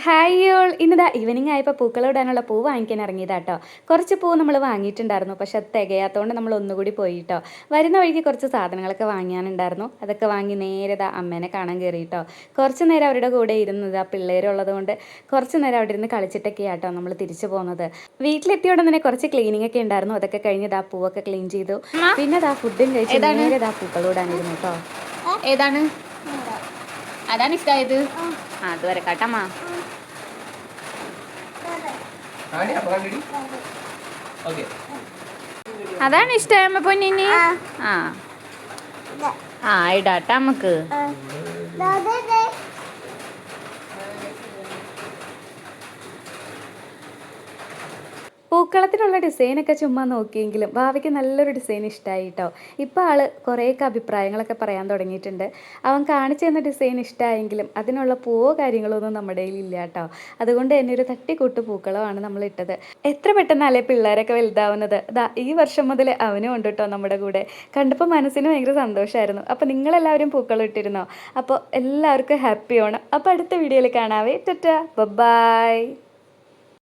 Hi all ഇന്നതാ evening ആയപ്പോൾ പൂക്കളിടാനുള്ള പൂ വാങ്ങിക്കാൻ ഇറങ്ങിയതാട്ടോ. കുറച്ച് പൂ നമ്മൾ വാങ്ങിയിട്ടുണ്ടായിരുന്നു, പക്ഷെ അത് തികയാത്തതുകൊണ്ട് നമ്മൾ ഒന്നുകൂടി പോയിട്ടോ. വരുന്ന വഴിക്ക് കുറച്ച് സാധനങ്ങളൊക്കെ വാങ്ങാനുണ്ടായിരുന്നു. അതൊക്കെ വാങ്ങി നേരെ അമ്മേനെ കാണാൻ കയറിയിട്ടോ. കുറച്ച് നേരം അവരുടെ കൂടെ ഇരുന്നത് ആ പിള്ളേരുള്ളത് കൊണ്ട് കുറച്ച് നേരം അവിടെ ഇരുന്ന് കളിച്ചിട്ടൊക്കെയാട്ടോ നമ്മൾ തിരിച്ചു പോകുന്നത്. വീട്ടിലെത്തിയ ഉടനെ തന്നെ കുറച്ച് ക്ലീനിങ് ഒക്കെ ഉണ്ടായിരുന്നു. അതൊക്കെ കഴിഞ്ഞ് പൂവൊക്കെ ക്ലീൻ ചെയ്തു. പിന്നെ ഫുഡും കഴിച്ച് നേരെ പൂക്കളിടാനിരുന്നു കേട്ടോ. ഏതാണ് അതാണ് ഇഷ്ടമായത്? അതുവരെ കാട്ടമ്മ. അതാണ് ഇഷ്ടമായമ്മ പൊന്നിനി. ആ ഇടാട്ട നമുക്ക്. പൂക്കളത്തിനുള്ള ഡിസൈനൊക്കെ ചുമ്മാ നോക്കിയെങ്കിലും ഭാവിക്ക് നല്ലൊരു ഡിസൈൻ ഇഷ്ടമായി കേട്ടോ. ഇപ്പോൾ ആൾ കുറേയൊക്കെ അഭിപ്രായങ്ങളൊക്കെ പറയാൻ തുടങ്ങിയിട്ടുണ്ട്. അവൻ കാണിച്ചു തന്ന ഡിസൈൻ ഇഷ്ടമായെങ്കിലും അതിനുള്ള പൂവോ കാര്യങ്ങളോ ഒന്നും നമ്മുടെ കയ്യിലില്ല കേട്ടോ. അതുകൊണ്ട് തന്നെ ഒരു തട്ടിക്കൂട്ട് പൂക്കളമാണ് നമ്മൾ ഇട്ടത്. എത്ര പെട്ടെന്നല്ലേ പിള്ളേരൊക്കെ വലുതാവുന്നത്. ഈ വർഷം മുതൽ അവനും ഉണ്ട് കേട്ടോ നമ്മുടെ കൂടെ. കണ്ടപ്പോൾ മനസ്സിന് ഭയങ്കര സന്തോഷമായിരുന്നു. അപ്പോൾ നിങ്ങളെല്ലാവരും പൂക്കളം ഇട്ടിരുന്നോ? അപ്പോൾ എല്ലാവർക്കും ഹാപ്പി ഓണം. അപ്പോൾ അടുത്ത വീഡിയോയിൽ കാണാവേ. Tata bye.